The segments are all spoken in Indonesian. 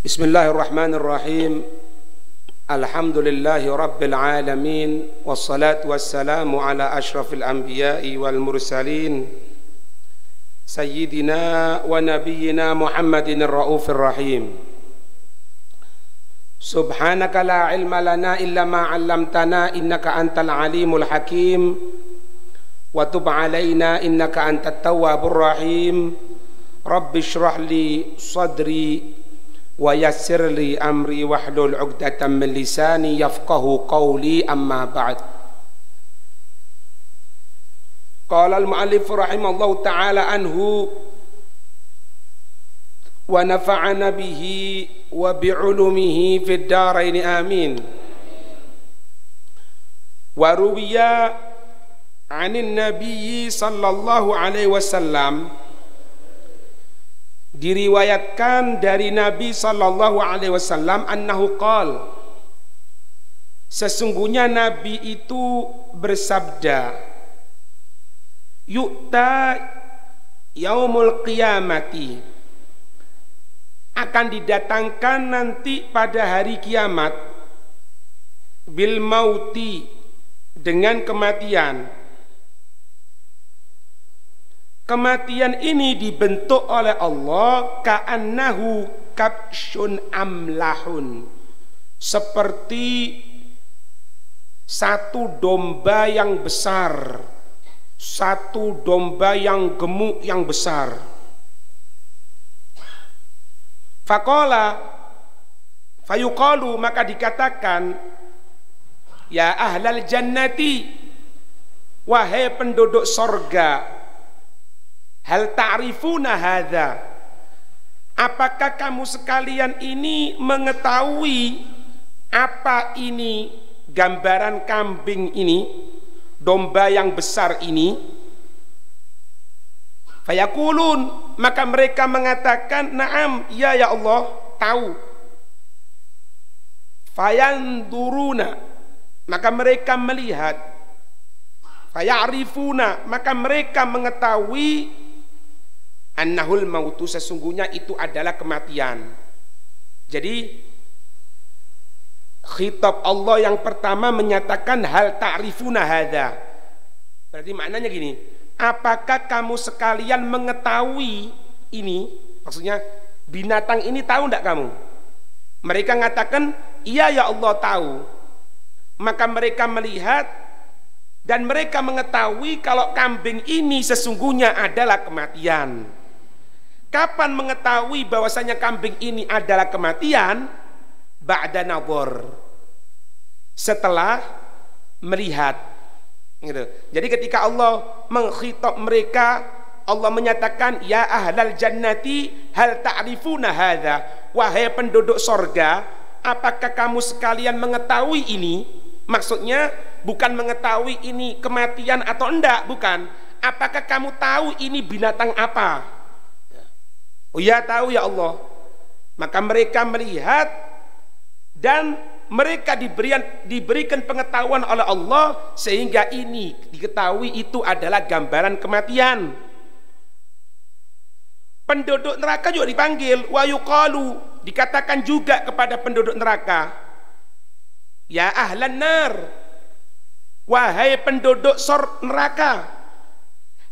Bismillahirrahmanirrahim. Alhamdulillahi rabbil alamin. Wassalatu wassalamu ala ashrafil anbiya'i wal mursalin Sayyidina wa nabiyyina Muhammadin ar-ra'ufir rahim. Subhanaka la ilma lana illa ma 'allamtana innaka antal alimul hakim. Wa tub 'alaina innaka antat tawwabur rahim. Rabbi shrah li sadri wa yassir li amri wahlul 'uqdatam min lisani yafqahu qawli, amma ba'd. Qala al-mu'allif rahimallahu ta'ala anhu wa nafa'ana bihi wa bi'ulumihi fid dharain amin. Wa ruwiya 'anin nabiyyi sallallahu alaihi wasallam, diriwayatkan dari Nabi sallallahu alaihi wasallam, annahu qal, sesungguhnya Nabi itu bersabda, yu'ta yaumul qiyamati, akan didatangkan nanti pada hari kiamat, bil mauti, dengan kematian. Kematian ini dibentuk oleh Allah ka'annahu kabsyun amlahun, seperti satu domba yang besar, satu domba yang gemuk yang besar. Faqala, fayuqalu, maka dikatakan, ya ahlal jannati, wahai penduduk sorga, hal ta'rifuna hadza, apakah kamu sekalian ini mengetahui apa ini gambaran kambing ini, domba yang besar ini? Fayaqulun, maka mereka mengatakan, na'am, ya Allah, tahu. Fayanduruna, maka mereka melihat. Faya'rifuna, maka mereka mengetahui, annahul mautu, sesungguhnya itu adalah kematian. Jadi khitab Allah yang pertama menyatakan hal ta'rifuna hadza, berarti maknanya gini, apakah kamu sekalian mengetahui ini, maksudnya binatang ini tahu enggak kamu? Mereka mengatakan, iya ya Allah tahu. Maka mereka melihat dan mereka mengetahui kalau kambing ini sesungguhnya adalah kematian. Kapan mengetahui bahwasanya kambing ini adalah kematian? Ba'da nadhar, setelah melihat, gitu. Jadi ketika Allah mengkhitab mereka, Allah menyatakan, ya ahlal jannati hal ta'rifuna hadza, wahai penduduk sorga, apakah kamu sekalian mengetahui ini? Maksudnya bukan mengetahui ini kematian atau enggak, bukan. Apakah kamu tahu ini binatang apa? Oh ya, tahu ya Allah. Maka mereka melihat dan mereka diberikan pengetahuan oleh Allah, sehingga ini diketahui itu adalah gambaran kematian. Penduduk neraka juga dipanggil, wa yuqalu, dikatakan juga kepada penduduk neraka, ya ahlan nar, wahai penduduk neraka,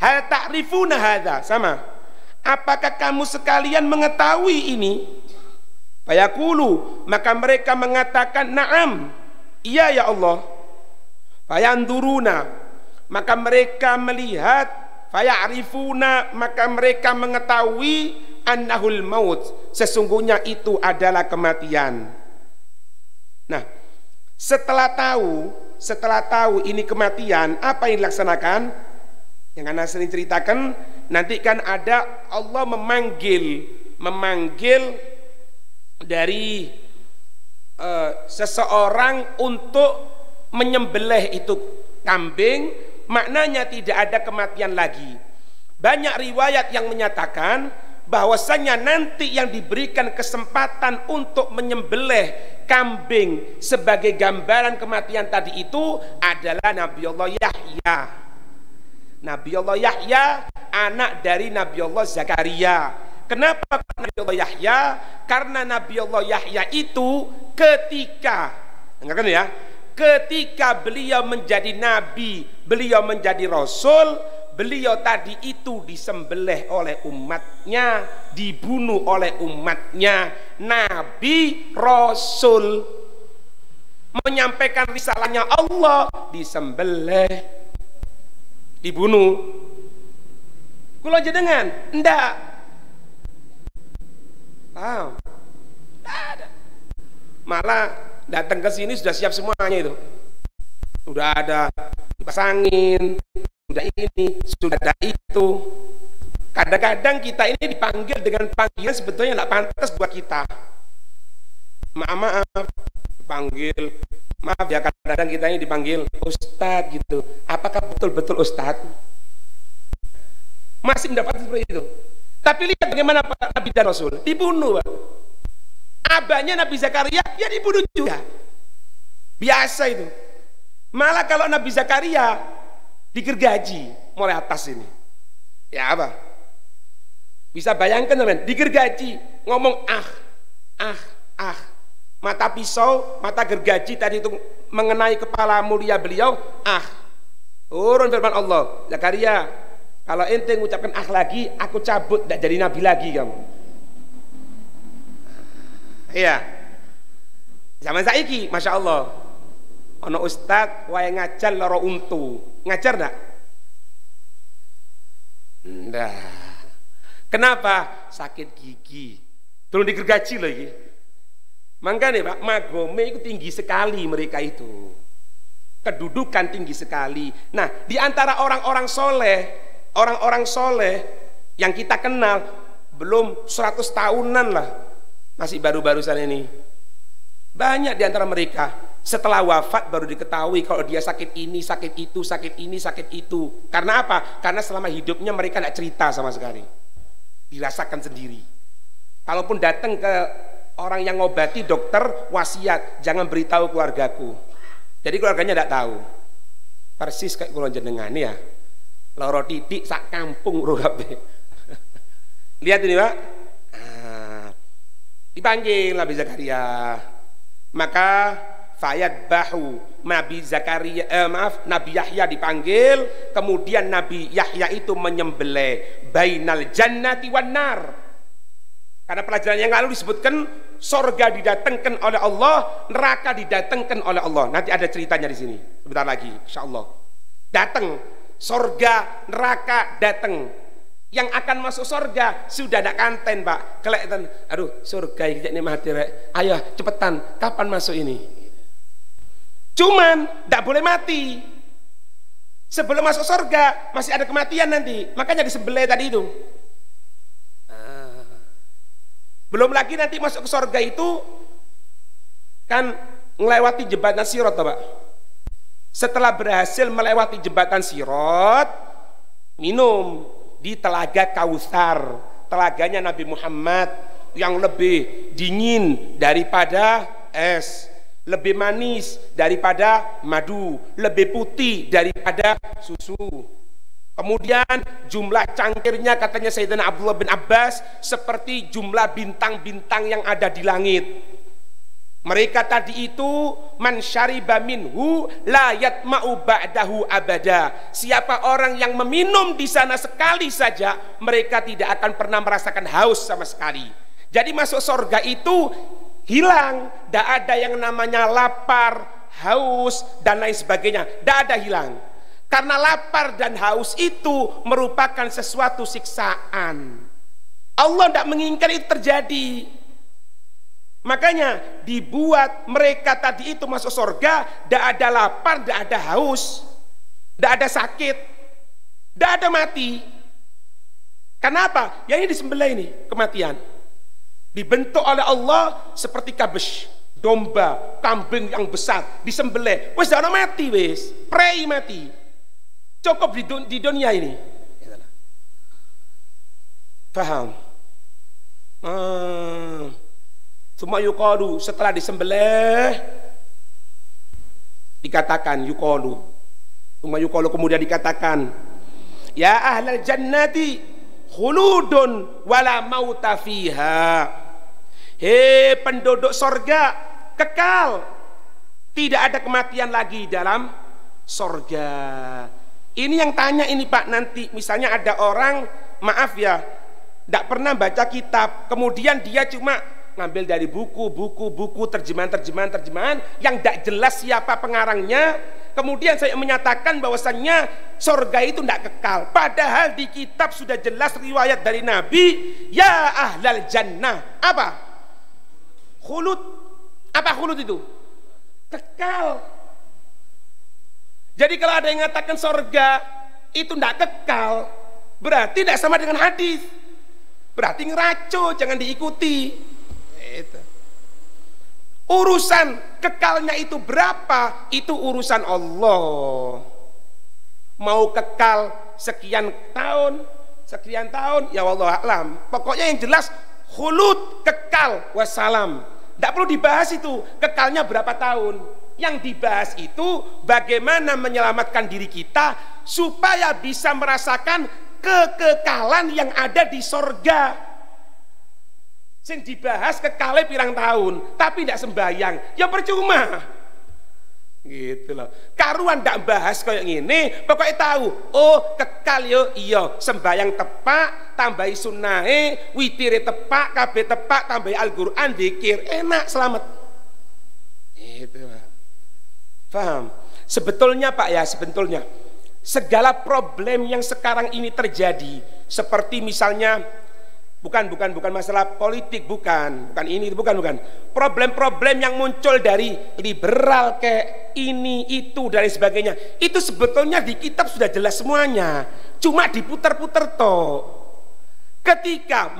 hal ta'rifuna hadza, sama, apakah kamu sekalian mengetahui ini? Fayaqulu, maka mereka mengatakan, na'am, iya ya Allah. Fayanduruna, maka mereka melihat. Faya'rifuna, maka mereka mengetahui, annahul maut, sesungguhnya itu adalah kematian. Nah, setelah tahu ini kematian, apa yang dilaksanakan? Yang Anda sering ceritakan, nanti kan ada Allah memanggil dari seseorang untuk menyembelih itu kambing, maknanya tidak ada kematian lagi. Banyak riwayat yang menyatakan bahwasanya nanti yang diberikan kesempatan untuk menyembelih kambing sebagai gambaran kematian tadi itu adalah Nabiullah Yahya. Nabiullah Yahya, anak dari Nabiullah Zakaria. Kenapa Nabi Allah Yahya? Karena Nabi Allah Yahya itu ketika, dengarkan ya, ketika beliau menjadi nabi, beliau menjadi rasul, beliau tadi itu disembelih oleh umatnya, dibunuh oleh umatnya. Nabi rasul menyampaikan risalahnya Allah, disembelih, dibunuh. Kula jenengan ndak. Wow. Ada. Malah datang ke sini sudah siap semuanya itu. Sudah ada kipas angin, sudah ini, sudah ada itu. Kadang-kadang kita ini dipanggil dengan panggilan sebetulnya tidak pantas buat kita. Maaf, dipanggil. Maaf ya, kadang-kadang kita ini dipanggil Ustadz gitu. Apakah betul-betul Ustadz? Masih mendapat seperti itu. Tapi lihat bagaimana Pak Nabi dan Rasul dibunuh, Pak. Abahnya Nabi Zakaria ya dibunuh juga. Biasa itu. Malah kalau Nabi Zakaria digergaji mulai atas ini. Ya apa? Bisa bayangkan teman, digergaji, ngomong ah. Mata pisau, mata gergaji tadi itu mengenai kepala mulia beliau, turun firman Allah, Zakaria, kalau ente mengucapkan lagi, aku cabut, tidak jadi nabi lagi kamu. Iya. Zaman saiki, masya Allah, ono ustad wae ngajar loro untu, ngajar ndak? Ndak. Kenapa? Sakit gigi. Turun digergaji lagi. Makanya Pak, magome itu tinggi sekali mereka itu. Kedudukan tinggi sekali. Nah, di antara orang-orang soleh yang kita kenal belum 100 tahunan lah, masih baru-barusan ini. Banyak di antara mereka setelah wafat baru diketahui kalau dia sakit ini, sakit itu, sakit ini, sakit itu. Karena apa? Karena selama hidupnya mereka tidak cerita sama sekali. Dirasakan sendiri. Kalaupun datang ke orang yang ngobati, dokter wasiat jangan beritahu keluargaku. Jadi keluarganya tidak tahu. Persis kayak kula jenengan ya. Loro titik sak kampung ro kabeh. Lihat ini, Pak. Dipanggil Nabi Zakaria. Maka fayad bahu Nabi Zakaria, Nabi Yahya dipanggil, kemudian Nabi Yahya itu menyembelih bainal jannati wan nar. Karena pelajaran yang lalu disebutkan sorga didatangkan oleh Allah, neraka didatangkan oleh Allah. Nanti ada ceritanya di sini. Sebentar lagi, insya Allah. Datang sorga, neraka datang. Yang akan masuk sorga sudah ada kanten, Pak. Kelihatan, aduh, surga ini mati rek. Ayo cepetan, kapan masuk ini? Cuman tidak boleh mati. Sebelum masuk sorga masih ada kematian nanti. Makanya disembelih tadi itu. Belum lagi nanti masuk ke sorga itu kan melewati jembatan Sirat, Pak. Setelah berhasil melewati jembatan Sirat, minum di telaga Kautsar, telaganya Nabi Muhammad yang lebih dingin daripada es, lebih manis daripada madu, lebih putih daripada susu. Kemudian jumlah cangkirnya katanya Sayyidina Abdullah bin Abbas seperti jumlah bintang-bintang yang ada di langit. Mereka tadi itu man syariba minhu la yatma'u ba'dahu abada. Siapa orang yang meminum di sana sekali saja, mereka tidak akan pernah merasakan haus sama sekali. Jadi masuk surga itu hilang, tidak ada yang namanya lapar, haus dan lain sebagainya, tidak ada hilang. Karena lapar dan haus itu merupakan sesuatu siksaan. Allah tidak menginginkan itu terjadi. Makanya dibuat mereka tadi itu masuk surga, tidak ada lapar, tidak ada haus, tidak ada sakit, tidak ada mati. Kenapa? Yang ini disembelih ini kematian. Dibentuk oleh Allah seperti kabes, domba, kambing yang besar, disembelih. Wes jangan mati, wes prei mati. Cukup di dunia ini. Paham? Semua yuqalu, setelah disembelih dikatakan yuqalu. Semua yuqalu kemudian dikatakan, ya ahlal jannati khuludun wala mauta fiha. Hei penduduk sorga, kekal, tidak ada kematian lagi dalam sorga. Ini yang tanya ini Pak, nanti misalnya ada orang, maaf ya, tidak pernah baca kitab, kemudian dia cuma ngambil dari buku, terjemahan yang tidak jelas siapa pengarangnya. Kemudian saya menyatakan bahwasannya sorga itu tidak kekal, padahal di kitab sudah jelas riwayat dari Nabi, ya ahlal jannah, apa? Khulud. Apa khulud itu? Kekal. Jadi kalau ada yang mengatakan sorga itu tidak kekal, berarti tidak sama dengan hadis, berarti ngeraco, jangan diikuti. Itu. Urusan kekalnya itu berapa, itu urusan Allah. Mau kekal sekian tahun, ya wallahu a'lam. Pokoknya yang jelas khulud, kekal, wassalam. Tidak perlu dibahas itu kekalnya berapa tahun. Yang dibahas itu bagaimana menyelamatkan diri kita supaya bisa merasakan kekekalan yang ada di sorga. Sing dibahas kekale pirang tahun tapi tidak sembayang, ya percuma gitu loh. Karuan tidak bahas kayak gini, pokoknya tahu, oh kekal yo iya, sembayang tepak, tambahi sunnahe, witire tepak, kabeh tepak, tambahi Al-Quran, zikir, enak, selamat. Itu Pak. Paham? Sebetulnya Pak ya, sebetulnya segala problem yang sekarang ini terjadi, seperti misalnya bukan masalah politik, bukan problem-problem yang muncul dari liberal kayak ini itu dan sebagainya, itu sebetulnya di kitab sudah jelas semuanya, cuma diputar-putar toh. Ketika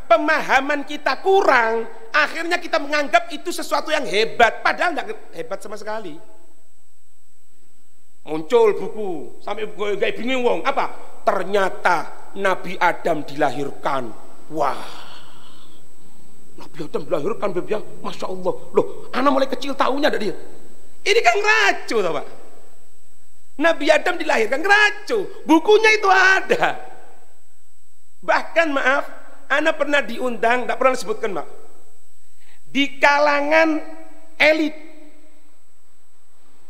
pemahaman kita kurang, akhirnya kita menganggap itu sesuatu yang hebat, padahal tidak hebat sama sekali. Muncul buku sampai gak bingung wong, apa ternyata Nabi Adam dilahirkan. Wah, Nabi Adam dilahirkan, ya, masya Allah. Loh, anak mulai kecil tahunya ada dia. Ini kan ngeracu, toh Pak. Nabi Adam dilahirkan ngeracu. Bukunya itu ada. Bahkan anak pernah diundang, tidak pernah disebutkan Pak, di kalangan elit.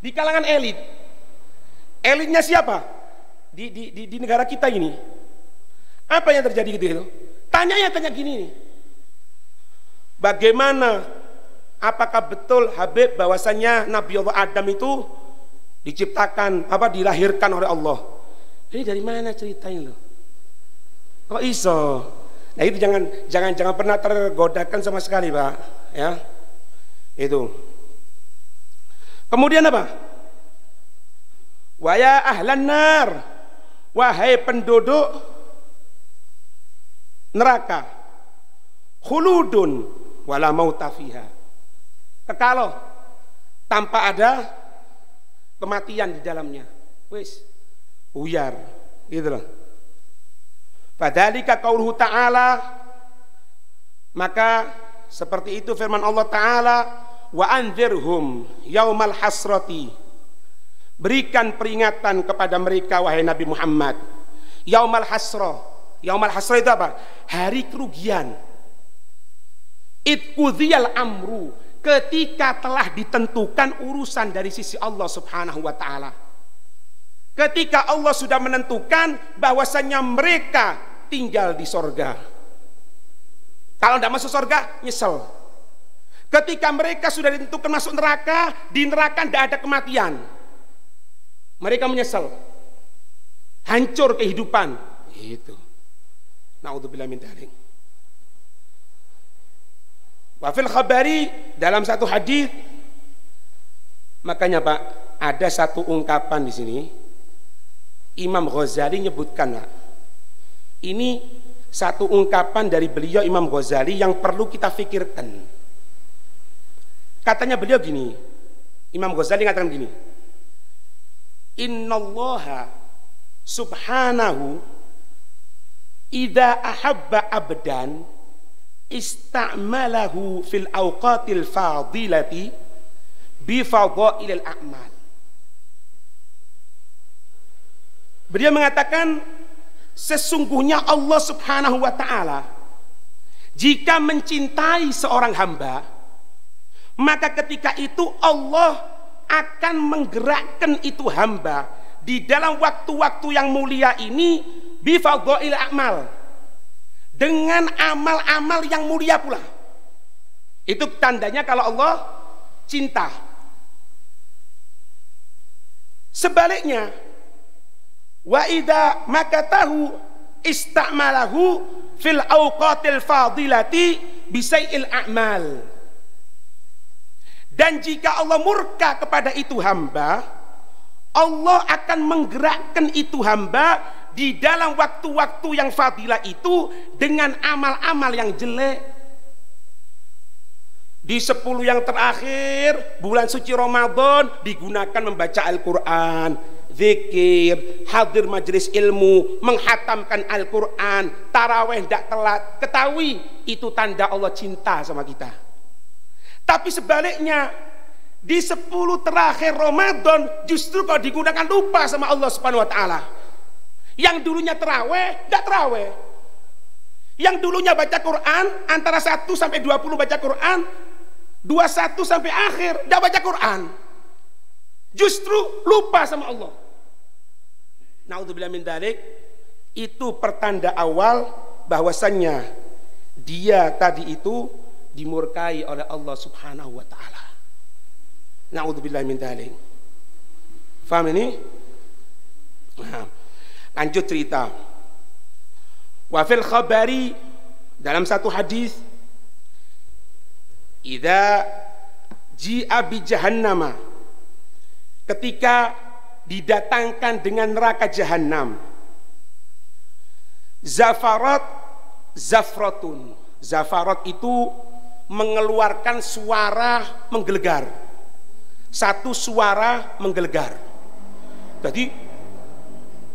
Di kalangan elit. Elitnya siapa? Di negara kita ini. Apa yang terjadi gitu itu? Tanya gini nih, bagaimana, apakah betul Habib bahwasanya Nabi Allah Adam itu diciptakan, dilahirkan oleh Allah? Ini dari mana ceritanya loh? Kok iso? Nah itu jangan pernah tergodakan sama sekali Pak, ya. Itu. Kemudian apa? Wa ya ahlan nar, wahai penduduk neraka, khuludun wala mauta fiha, kekal tanpa ada kematian di dalamnya, wis buyar gitu loh. Fadzalika qauluhu ta'ala, maka seperti itu firman Allah Ta'ala, wa anzirhum yaumal hasrati, berikan peringatan kepada mereka wahai Nabi Muhammad, yaumal hasrah. Yaumal hasrah itu apa? Hari kerugian. Idqudhiyal amru, ketika telah ditentukan urusan dari sisi Allah Subhanahu wa ta'ala. Ketika Allah sudah menentukan bahwasannya mereka tinggal di sorga. Kalau tidak masuk sorga, nyesel. Ketika mereka sudah ditentukan masuk neraka, di neraka tidak ada kematian, mereka menyesal, hancur kehidupan. Itu. Na'udzubillah min dzalik. Wa fil khabari, dalam satu hadis, makanya Pak, ada satu ungkapan di sini Imam Ghazali nyebutkan, Pak. Ini satu ungkapan dari beliau Imam Ghazali yang perlu kita pikirkan. Katanya beliau gini, Imam Ghazali mengatakan gini, innallaha subhanahu idza ahabba abdan ista'malahu fil awqatil fadilati bi fadailil a'mal. Beliau mengatakan sesungguhnya Allah Subhanahu wa ta'ala jika mencintai seorang hamba, maka ketika itu Allah akan menggerakkan itu hamba di dalam waktu-waktu yang mulia ini bifadhail a'mal, dengan amal-amal yang mulia pula. Itu tandanya kalau Allah cinta. Sebaliknya, wa idza makatahu ista'malahu fil awqatil fadilati bisai'il a'mal. Dan jika Allah murka kepada itu hamba, Allah akan menggerakkan itu hamba di dalam waktu-waktu yang fadilah itu dengan amal-amal yang jelek. Di 10 yang terakhir bulan suci Ramadan digunakan membaca Al-Quran, zikir, hadir majelis ilmu, menghatamkan Al-Quran, taraweh tidak telat. Ketahui itu tanda Allah cinta sama kita. Tapi sebaliknya, di 10 terakhir Ramadan justru kalau digunakan lupa sama Allah Subhanahu wa ta'ala. Yang dulunya teraweh tidak teraweh, yang dulunya baca Quran antara 1 sampai 20 baca Quran, 21 sampai akhir tidak baca Quran, justru lupa sama Allah. Naudzubillah min dzalik. Itu pertanda awal bahwasannya dia tadi itu dimurkai oleh Allah Subhanahu wa ta'ala. Naudzubillah min dzalik. Faham ini? Nah, lanjut cerita. Wa fil khabari, dalam satu hadis, idza ji'a bi jahannama, ketika didatangkan dengan neraka jahanam, zafarat zafratun. Zafarat itu mengeluarkan suara menggelegar, satu suara menggelegar. Jadi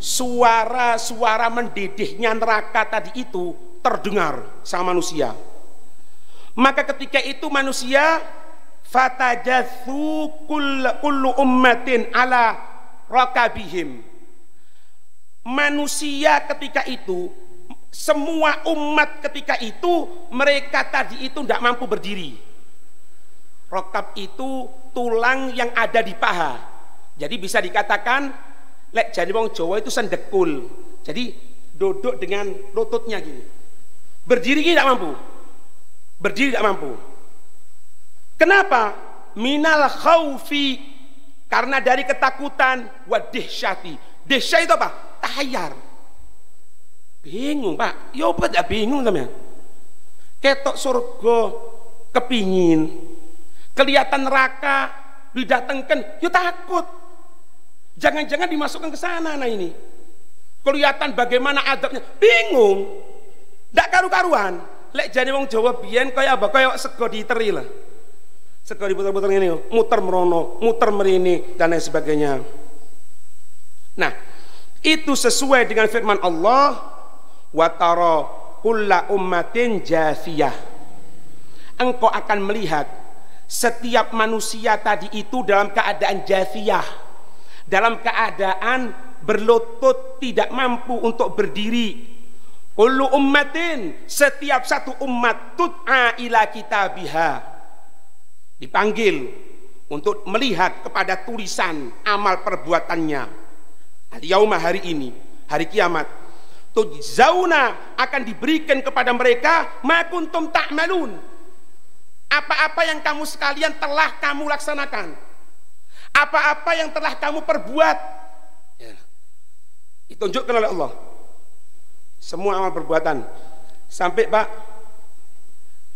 suara-suara mendidihnya neraka tadi itu terdengar sama manusia. Maka ketika itu manusia fatajathu kullu ummatin ala rakabihim. Manusia ketika itu, semua umat ketika itu, mereka tadi itu tidak mampu berdiri. Rakab itu tulang yang ada di paha. Jadi bisa dikatakan lek jadi wong Jawa itu sendekul. Jadi duduk dengan lututnya gini. Berdiri tidak mampu. Berdiri tidak mampu. Kenapa? Minal khaufi, karena dari ketakutan, wa dihsyati. Dihsyat itu apa? Tahayar. Bingung, Pak. Ya apa tidak bingung teman? Ketok surga kepingin, kelihatan neraka didatengkan, ya takut. Jangan-jangan dimasukkan ke sana. Nah ini kelihatan bagaimana adabnya, bingung, tidak karu-karuan. Lek jane wong Jawa biyen kaya apa? Kaya sego diteri lah. Sego diputer-puter ngene, muter merono, muter merini dan lain sebagainya. Nah, itu sesuai dengan firman Allah, wa tara kulla ummatin jathiyah. Engkau akan melihat setiap manusia tadi itu dalam keadaan jathiyah, dalam keadaan berlutut, tidak mampu untuk berdiri. Kullu ummatin, setiap satu umat, tud'a ila kitabiha, dipanggil untuk melihat kepada tulisan amal perbuatannya. Al-yauma, hari ini, hari kiamat, tujzauna, akan diberikan kepada mereka ma kuntum ta'malun, apa-apa yang kamu sekalian telah kamu laksanakan, apa-apa yang telah kamu perbuat, ya, ditunjukkan oleh Allah semua amal perbuatan. Sampai Pak,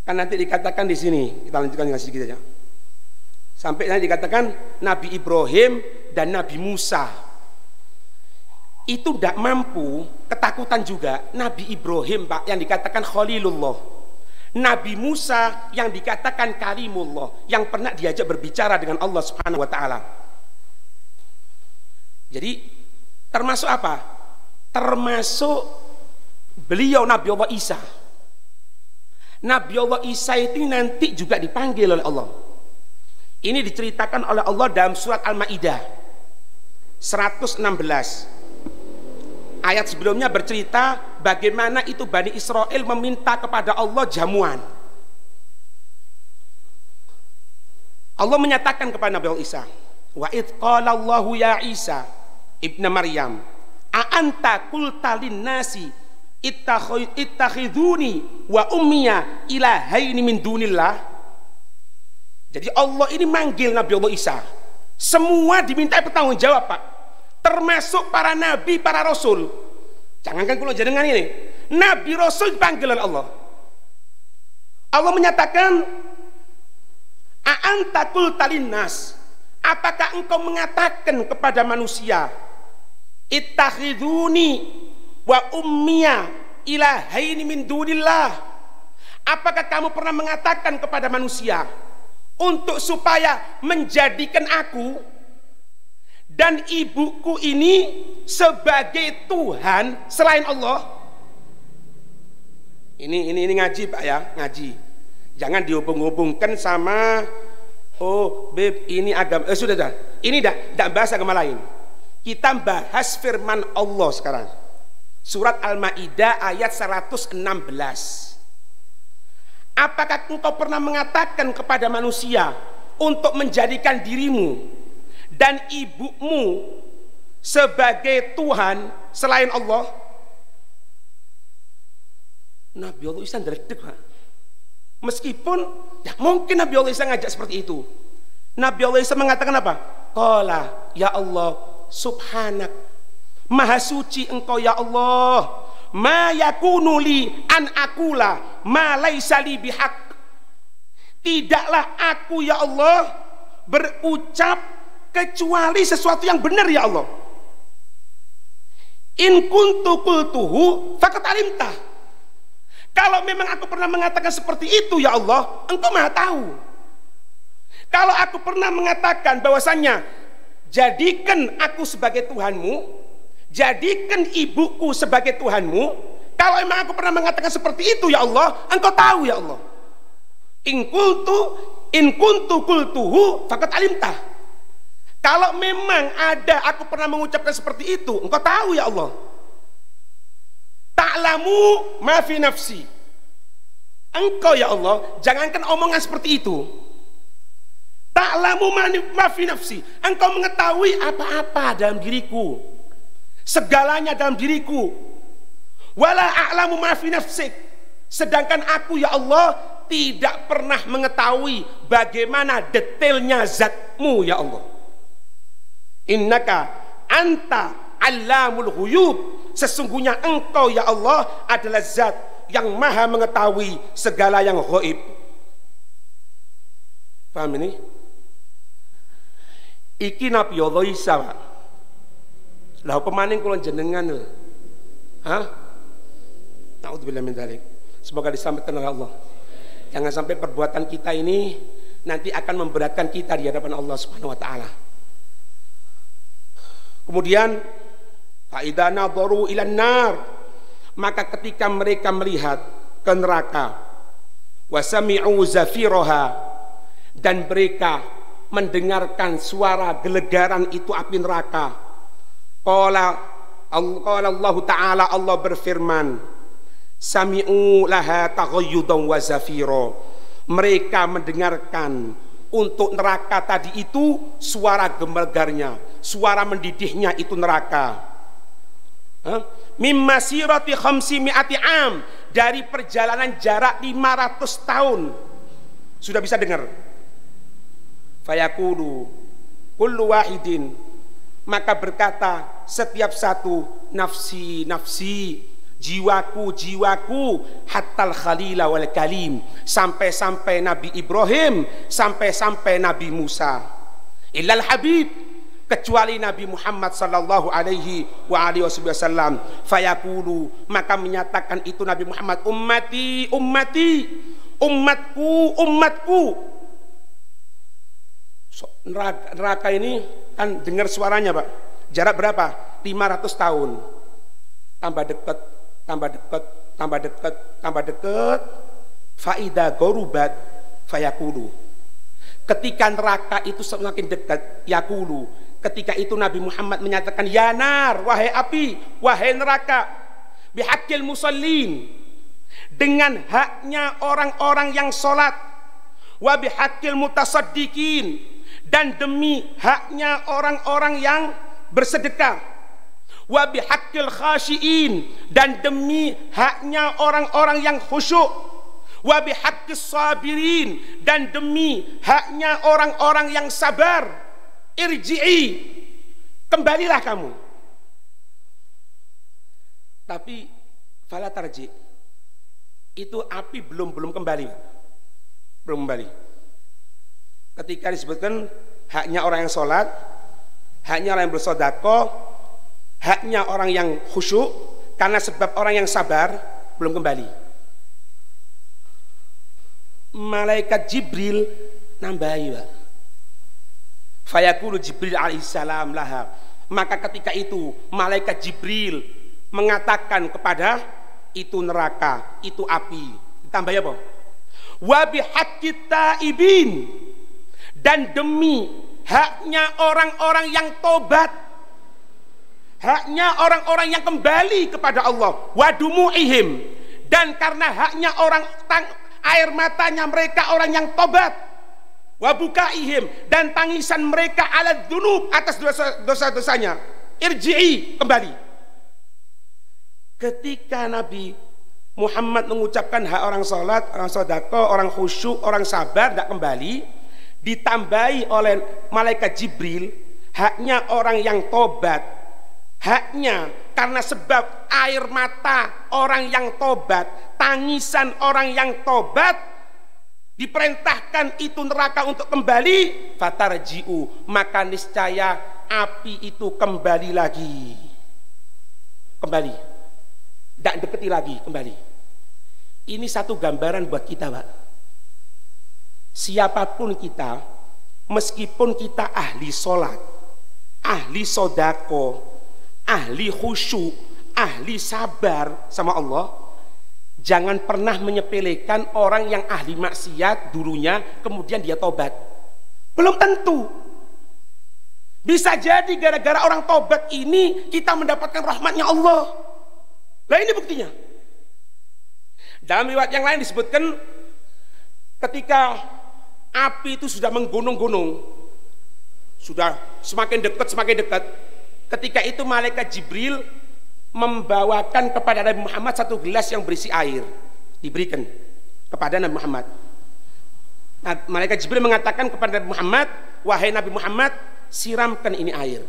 kan nanti dikatakan di sini, kita lanjutkan sedikit aja. Sampai nanti dikatakan Nabi Ibrahim dan Nabi Musa itu tidak mampu, ketakutan juga. Nabi Ibrahim, Pak, yang dikatakan Khalilullah, Nabi Musa yang dikatakan Kalimullah, yang pernah diajak berbicara dengan Allah Subhanahu wa ta'ala. Jadi termasuk apa? Termasuk beliau Nabi Allah Isa. Nabi Allah Isa itu nanti juga dipanggil oleh Allah. Ini diceritakan oleh Allah dalam surat Al-Maidah 116 Ayat sebelumnya bercerita bagaimana itu Bani Israel meminta kepada Allah jamuan. Allah menyatakan kepada Nabi Isa, wa idh qala Allahu ya Isa ibnu Maryam a anta qulta lin nasi ittakhiduni wa ummiya ilahaini min dunillah. Jadi Allah ini manggil Nabi Allah Isa. Semua diminta bertanggung jawab, Pak. Termasuk para nabi, para rasul. Jangankan kalau jenengan ini, nabi rasul panggilan Allah. Allah menyatakan, a anta qulta linnas, apakah engkau mengatakan kepada manusia, ittakhiduni wa ummiya ilahaini min dunillah? Apakah kamu pernah mengatakan kepada manusia untuk supaya menjadikan aku dan ibuku ini sebagai Tuhan selain Allah? Ini ngaji, Pak, ya, ngaji. Jangan dihubung-hubungkan sama beb ini agama. Sudah. Ini tidak bahas agama lain. Kita bahas firman Allah sekarang. Surat Al-Maidah ayat 116. Apakah engkau pernah mengatakan kepada manusia untuk menjadikan dirimu dan ibumu sebagai Tuhan selain Allah? Nabi Allah Isa ndredeg, Pak. Meskipun ya mungkin Nabi Allah Isa ngajak seperti itu. Nabi Allah Isa mengatakan apa? Qala ya Allah subhanak, maha suci engkau ya Allah, ma yakunu li an aqula ma laisa li bihaq. Tidaklah aku ya Allah berucap kecuali sesuatu yang benar ya Allah. In kuntu qultuhu faqad alimtah. Kalau memang aku pernah mengatakan seperti itu ya Allah, engkau maha tahu. Kalau aku pernah mengatakan bahwasannya jadikan aku sebagai Tuhanmu, jadikan ibuku sebagai Tuhanmu, kalau memang aku pernah mengatakan seperti itu ya Allah, engkau tahu ya Allah. In kuntu qultuhu faqad alimtah. Kalau memang ada aku pernah mengucapkan seperti itu, engkau tahu ya Allah. Ta'lamu ma fi nafsi. Engkau ya Allah, jangankan omongan seperti itu. Ta'lamu ma fi nafsi. Engkau mengetahui apa-apa dalam diriku, segalanya dalam diriku. Wala a'lamu ma fi nafsik. Sedangkan aku ya Allah tidak pernah mengetahui bagaimana detailnya zatmu ya Allah. Innaka anta allamul ghuyub. Sesungguhnya engkau ya Allah adalah zat yang maha mengetahui segala yang ghaib. Paham ini? Iki Nabi Allah Isa, Pak. Lah pemaning kula jenengan lho. Hah? Naudzubillah min dzalik. Semoga diselamatkan oleh Allah. Jangan sampai perbuatan kita ini nanti akan memberatkan kita di hadapan Allah Subhanahu wa taala. Kemudian faidza nadharu ilan nar, maka ketika mereka melihat ke neraka, wasami'u zafiraha, dan mereka mendengarkan suara gelegaran itu api neraka, qala Allah Ta'ala, Allah berfirman, sami'u laha taghayyudan wa zafira, mereka mendengarkan untuk neraka tadi itu suara gemegarnya, suara mendidihnya itu neraka. Mimma sirati khamsi mi'ati am, dari perjalanan jarak 500 tahun sudah bisa dengar. Fayaqulu kullu wahidin, maka berkata setiap satu, nafsi nafsi, jiwaku jiwaku, hatal khalila wal kalim, sampai-sampai Nabi Ibrahim, sampai-sampai Nabi Musa, illal habib, kecuali Nabi Muhammad sallallahu alaihi wa alihi wasallam. Fayaqulu, maka menyatakan itu Nabi Muhammad, ummati ummati, umatku umatku. Neraka ini kan dengar suaranya, Pak, jarak berapa? 500 tahun. Tambah dekat, tambah dekat, tambah dekat, tambah dekat. Faida gorubat fayakulu, ketika neraka itu semakin dekat, yakulu, ketika itu Nabi Muhammad menyatakan, ya nar, wahai api, wahai neraka, bihaqqil musallin, dengan haknya orang-orang yang sholat, wa bihaqqil mutasaddiqin, dan demi haknya orang-orang yang bersedekah, wa bihaqqil khashiin, dan demi haknya orang-orang yang khusyuk, wa bihaqqis sabirin, dan demi haknya orang-orang yang sabar. Irji'i, kembalilah kamu. Tapi fala tarji, itu api belum kembali, belum kembali. Ketika disebutkan haknya orang yang sholat, haknya orang yang bersedekah, haknya orang yang khusyuk, karena sebab orang yang sabar, belum kembali. Malaikat Jibril nambahi, Pak. Fayaqulu Jibril alaihissalam laha, maka ketika itu malaikat Jibril mengatakan kepada itu neraka, itu api, ditambah apa? Wa bihaqqit taibin, dan demi haknya orang-orang yang tobat, haknya orang-orang yang kembali kepada Allah, wa dumu'ihim, dan karena haknya orang air matanya mereka orang yang tobat, wa bukaihim, dan tangisan mereka ala dzunub, atas dosa-dosanya. Irji'i, kembali. Ketika Nabi Muhammad mengucapkan hak orang sholat, orang sedekah, orang khusyuk, orang sabar, tidak kembali, ditambahi oleh malaikat Jibril haknya orang yang tobat, haknya karena sebab air mata orang yang tobat, tangisan orang yang tobat, diperintahkan itu neraka untuk kembali. Fatarji'u, maka niscaya api itu kembali lagi, kembali, tidak deketi lagi, kembali. Ini satu gambaran buat kita, Pak. Siapapun kita, meskipun kita ahli sholat, ahli sodako, ahli khusyuk, ahli sabar sama Allah, jangan pernah menyepelekan orang yang ahli maksiat dulunya kemudian dia tobat. Belum tentu. Bisa jadi gara-gara orang tobat ini kita mendapatkan rahmatnya Allah. Nah, ini buktinya. Dalam riwayat yang lain disebutkan ketika api itu sudah menggunung-gunung, sudah semakin dekat, ketika itu malaikat Jibril membawakan kepada Nabi Muhammad satu gelas yang berisi air, diberikan kepada Nabi Muhammad. Nah, malaikat Jibril mengatakan kepada Nabi Muhammad, wahai Nabi Muhammad, siramkan ini air.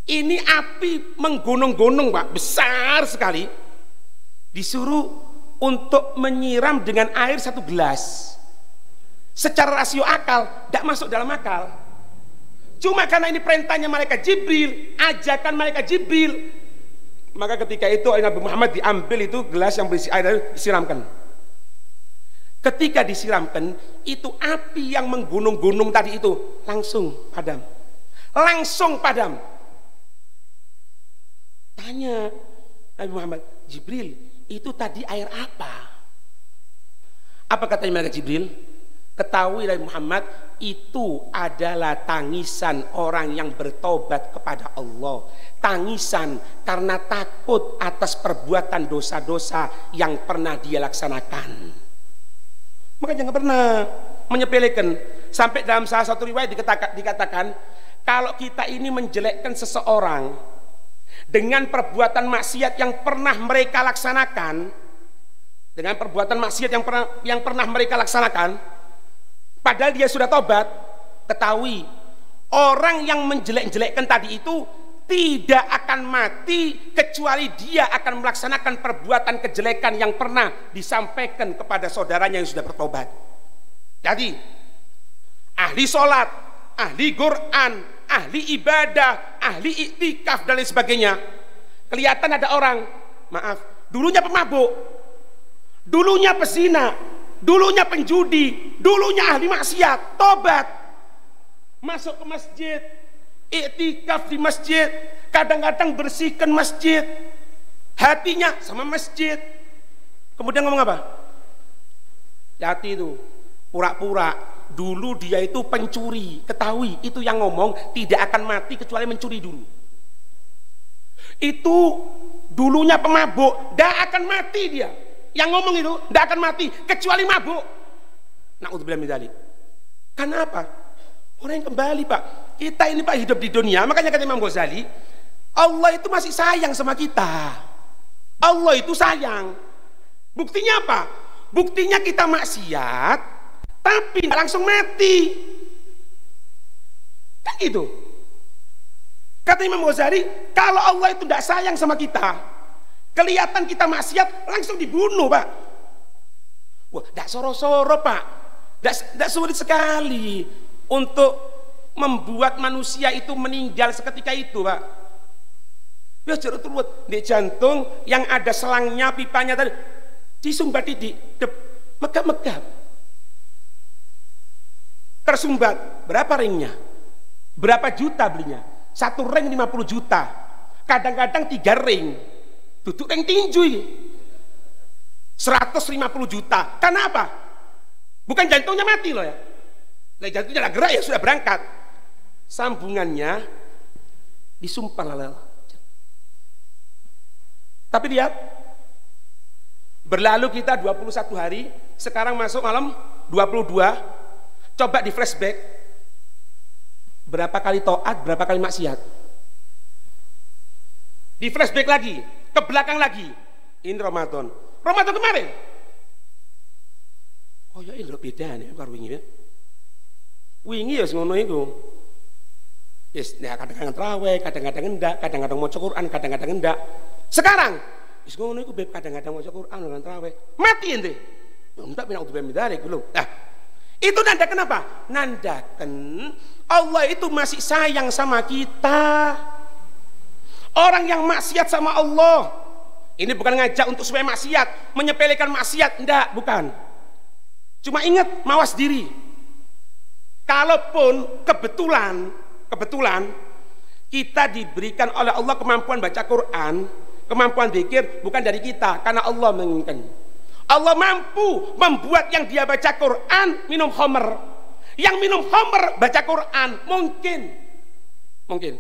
Ini api menggunung-gunung, Pak, besar sekali. Disuruh untuk menyiram dengan air satu gelas. Secara rasio akal tidak masuk dalam akal. Cuma karena ini perintahnya malaikat Jibril, ajakan malaikat Jibril, maka ketika itu Nabi Muhammad diambil itu gelas yang berisi air, disiramkan. Ketika disiramkan, itu api yang menggunung-gunung tadi itu langsung padam. Langsung padam. Tanya Nabi Muhammad, Jibril, itu tadi air apa? Apa katanya malaikat Jibril? Ketahui Nabi Muhammad, itu adalah tangisan orang yang bertobat kepada Allah. Tangisan karena takut atas perbuatan dosa-dosa yang pernah dia laksanakan. Maka jangan pernah menyepelekan. Sampai dalam salah satu riwayat dikatakan, kalau kita ini menjelekkan seseorang dengan perbuatan maksiat yang pernah mereka laksanakan, dengan perbuatan maksiat yang pernah mereka laksanakan, padahal dia sudah tobat, ketahui orang yang menjelek-jelekkan tadi itu tidak akan mati kecuali dia akan melaksanakan perbuatan kejelekan yang pernah disampaikan kepada saudaranya yang sudah bertobat. Jadi ahli sholat, ahli Quran, ahli ibadah, ahli iktikaf dan lain sebagainya, kelihatan ada orang, maaf, dulunya pemabuk, dulunya pezina, dulunya penjudi, dulunya ahli maksiat, tobat, masuk ke masjid, iktikaf di masjid, kadang-kadang bersihkan masjid, hatinya sama masjid. Kemudian ngomong apa? Hati itu pura-pura Dulu dia itu pencuri, ketahui itu yang ngomong tidak akan mati kecuali mencuri dulu. Itu dulunya pemabuk, tidak akan mati dia. Yang ngomong itu tidak akan mati kecuali mabuk. Na'udzubillah min dzalik. Karena apa? Orang yang kembali, Pak. Kita ini, Pak, hidup di dunia. Makanya kata Imam Ghazali, Allah itu masih sayang sama kita. Allah itu sayang. Buktinya apa? Buktinya kita maksiat tapi langsung mati. Kan gitu. Kata Imam Ghazali, kalau Allah itu tidak sayang sama kita, kelihatan kita maksiat, langsung dibunuh, Pak. Wah, tidak soro-soro, Pak. Tidak sulit sekali untuk membuat manusia itu meninggal seketika itu, Pak. Ya jeruk turut di jantung yang ada selangnya, pipanya tadi disumbat di megap-megap. Tersumbat, berapa ringnya? Berapa juta belinya? 1 ring 50 juta. Kadang-kadang 3 ring. Duduk ring tinju ini. 150 juta. Karena apa? Bukan jantungnya mati loh ya. Nah, jantungnya tidak gerak ya sudah berangkat. Sambungannya disumpah lalel. Tapi lihat, berlalu kita 21 hari, sekarang masuk malam 22. Coba di flashback, berapa kali taat, berapa kali maksiat. Di flashback lagi, ke belakang lagi. Ini Ramadan kemarin. Oh ya ini beda nih karo wingi ya. Wingi ya ngono iku. Yes, ya kadang-kadang traweh, kadang-kadang enggak, kadang-kadang maca Quran, kadang-kadang enggak. Sekarang wis ngono iku beb, kadang-kadang maca Quran dengan traweh. Mati ente. Enggak pina utuh bemidare belum. Nah, itu nanda kenapa? Nandakan Allah itu masih sayang sama kita. Orang yang maksiat sama Allah, ini bukan ngajak untuk supaya maksiat, menyepelekan maksiat, enggak, bukan. Cuma ingat, mawas diri. Kalaupun kebetulan kita diberikan oleh Allah kemampuan baca Quran, kemampuan zikir, bukan dari kita, karena Allah menginginkan. Allah mampu membuat yang dia baca Quran minum khamr, yang minum khamr baca Quran, mungkin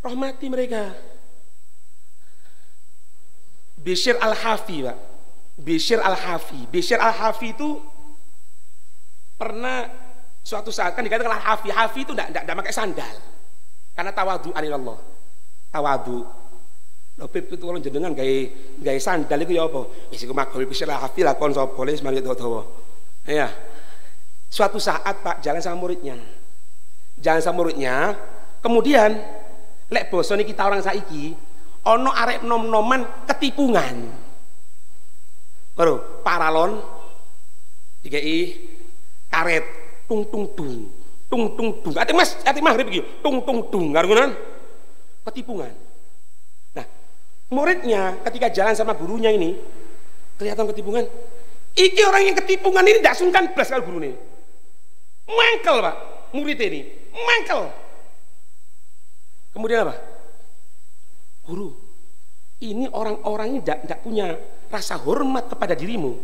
rahmati mereka. Bishr al-Hafi, Pak. Bishr al-Hafi itu pernah suatu saat kan dikatakan Hafi itu tidak pakai sandal karena tawadu anillah. Tawadu. Lho Pip itu kalau jenengan gawe sandal itu ya apa? Wis iku magol Bishr al-Hafi lakon sapa le mari dawa. Ya. Suatu saat Pak jalan sama muridnya. Kemudian lek basa niki kita orang saiki ana arek nom-noman ketipungan. Baru paralon dikei karet tung tung dung. Ati Mas, ati maghrib iki tung dung karo ngono. Ketipungan. Nah, muridnya ketika jalan sama gurunya ini kelihatan ketipungan. Iki orang yang ketipungan ini tidak sungkan blas karo gurune. Mangkel, Pak. Murid ini mangkel. Kemudian apa? Guru, ini orang-orang ini tidak punya rasa hormat kepada dirimu.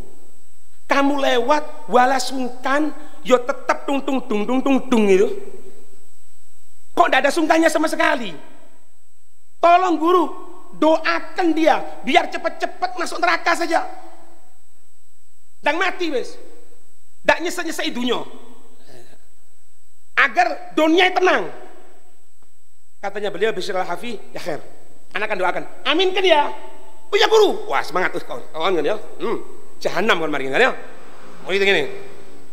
Kamu lewat wala sungkan, yo tetap tung dung itu. Kok tidak ada sungkannya sama sekali? Tolong guru, doakan dia biar cepat-cepat masuk neraka saja. Dan mati wes. Tidak nyesek-nyesek dunia. Agar dunia tenang. Katanya beliau Bishr al-Hafi, ya khair. Anak akan doakan. Amin kan ya? Oh ya guru. Wah semangat kawan kan ya. Jahanam kan mari kan ya. Mau itu gini.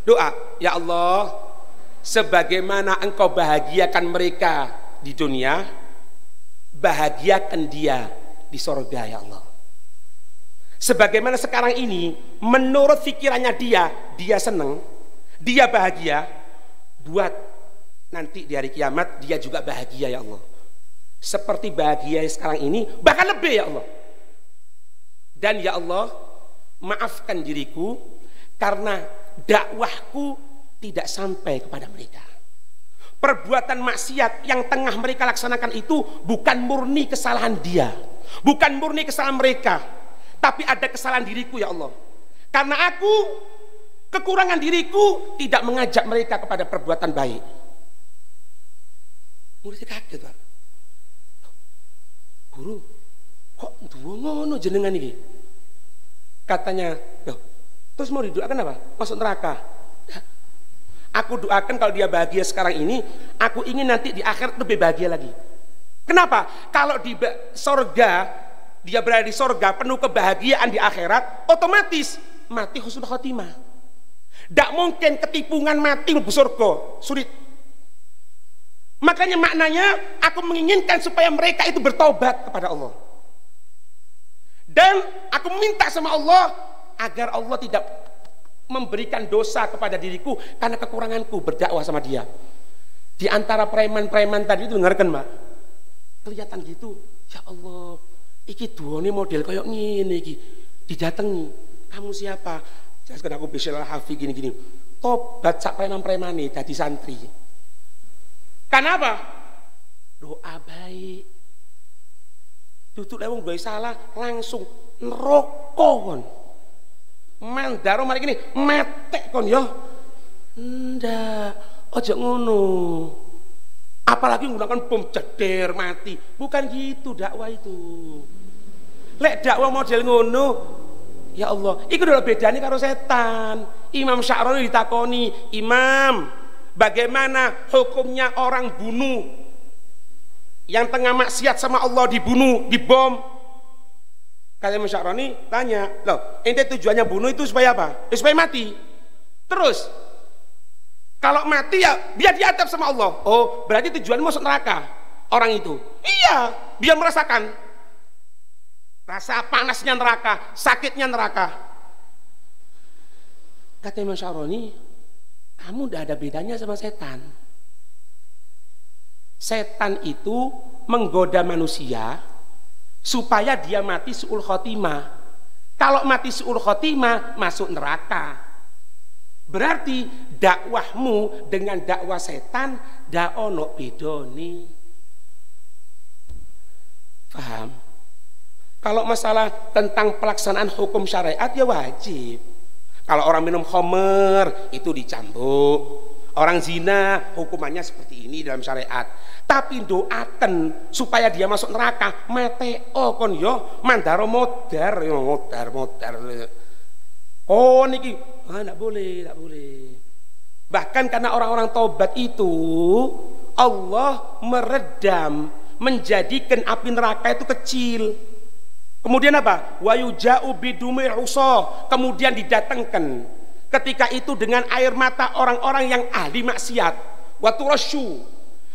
Doa, ya Allah, sebagaimana engkau bahagiakan mereka di dunia, bahagiakan dia di surga ya Allah. Sebagaimana sekarang ini menurut pikirannya dia senang, dia bahagia, buat nanti di hari kiamat dia juga bahagia ya Allah. Seperti bahagia sekarang ini, bahkan lebih ya Allah. Dan ya Allah, maafkan diriku karena dakwahku tidak sampai kepada mereka. Perbuatan maksiat yang tengah mereka laksanakan itu bukan murni kesalahan dia, bukan murni kesalahan mereka, tapi ada kesalahan diriku ya Allah. Karena aku kekurangan diriku tidak mengajak mereka kepada perbuatan baik. Muridnya kaget, Pak. Guru, kok duwe ngono jenengan iki? Katanya, loh, terus mau didoakan apa? Masuk neraka. Aku doakan kalau dia bahagia sekarang ini, aku ingin nanti di akhirat lebih bahagia lagi. Kenapa? Kalau di sorga, dia berada di sorga penuh kebahagiaan di akhirat, otomatis mati husnul khotimah. Tidak mungkin ketipungan mati mlebu surga, sulit. Makanya maknanya aku menginginkan supaya mereka itu bertobat kepada Allah. Dan aku minta sama Allah agar Allah tidak memberikan dosa kepada diriku karena kekuranganku berdakwah sama dia. Di antara preman-preman tadi itu dengarkan, Mbak, kelihatan gitu, ya Allah, iki duone model kayak ngene iki, didatangi, kamu siapa? Jelaskan aku Bismillah Hafi gini-gini. Tobat sak preman-premane dadi santri. Karena apa? Doa baik. Duduk lewung doa salah langsung neraka kon. Mandaro mari gini metek kon ya. Ndak, ojo ngono. Apalagi menggunakan bom jeder mati. Bukan gitu dakwah itu. Lek dakwah model ngono, ya Allah, iku lho bedane karo setan. Imam Sya'rani ditakoni, "Imam, bagaimana hukumnya orang bunuh yang tengah maksiat sama Allah dibunuh, dibom?" Kata Imam Sya'rani tanya, "Loh, ente tujuannya bunuh itu supaya apa?" Supaya mati. Terus kalau mati ya biar diadab sama Allah. Oh, berarti tujuannya masuk neraka orang itu. Iya, biar merasakan rasa panasnya neraka, sakitnya neraka. Kata Imam Sya'rani, kamu udah ada bedanya sama setan. Setan itu menggoda manusia supaya dia mati su'ul khotimah. Kalau mati su'ul khotimah masuk neraka. Berarti dakwahmu dengan dakwah setan ndak ono bedone. Paham? Kalau masalah tentang pelaksanaan hukum syariat ya wajib. Kalau orang minum khamr itu dicambuk. Orang zina hukumannya seperti ini dalam syariat. Tapi doakan supaya dia masuk neraka, mate kon yo mandaro modar yo modar. Oh niki, enggak boleh. Bahkan karena orang-orang taubat itu Allah meredam, menjadikan api neraka itu kecil. Kemudian apa? Wa yuja'u bidumi usah, kemudian didatangkan ketika itu dengan air mata orang-orang yang ahli maksiat. Wa turasyu,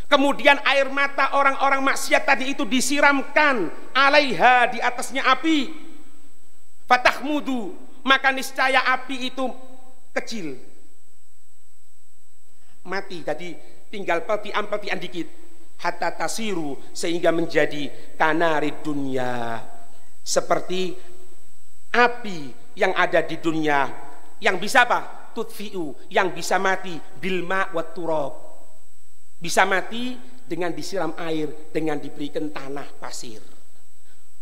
kemudian air mata orang-orang maksiat tadi itu disiramkan alaiha, di atasnya api. Fatahmudu, maka niscaya api itu kecil, mati tadi tinggal peltian dikit, hatta tasiru, sehingga menjadi kanari dunia, seperti api yang ada di dunia, yang bisa apa? Tutfi'u, yang bisa mati bilma wa turab, bisa mati dengan disiram air, dengan diberikan tanah pasir.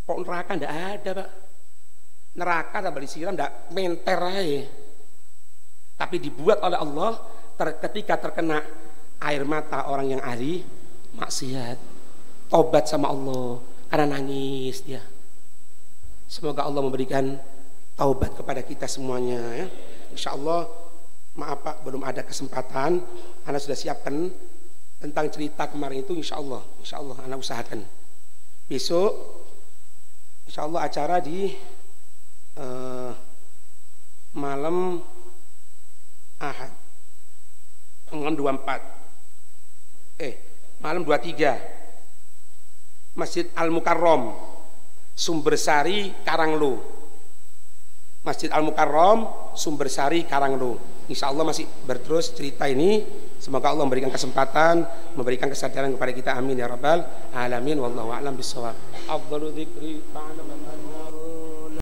Kok neraka ndak ada, Pak? Neraka tak disiram ndak menter aja. Tapi dibuat oleh Allah ketika terkena air mata orang yang ahli maksiat, tobat sama Allah karena nangis dia. Semoga Allah memberikan taubat kepada kita semuanya ya. Insyaallah, maaf Pak, belum ada kesempatan. Anda sudah siapkan tentang cerita kemarin itu, insyaallah Anda usahakan. Besok insyaallah acara di malam Ahad, malam 24, malam 23, Masjid Al-Mukarram, Sumbersari, Karanglo. Masjid Al-Mukarram, Sumbersari, Karanglo. Insya Allah masih berterus cerita ini. Semoga Allah memberikan kesempatan, memberikan kesadaran kepada kita. Amin ya rabbal alamin. Wallahu a'lam bishawab. Afdalu dzikri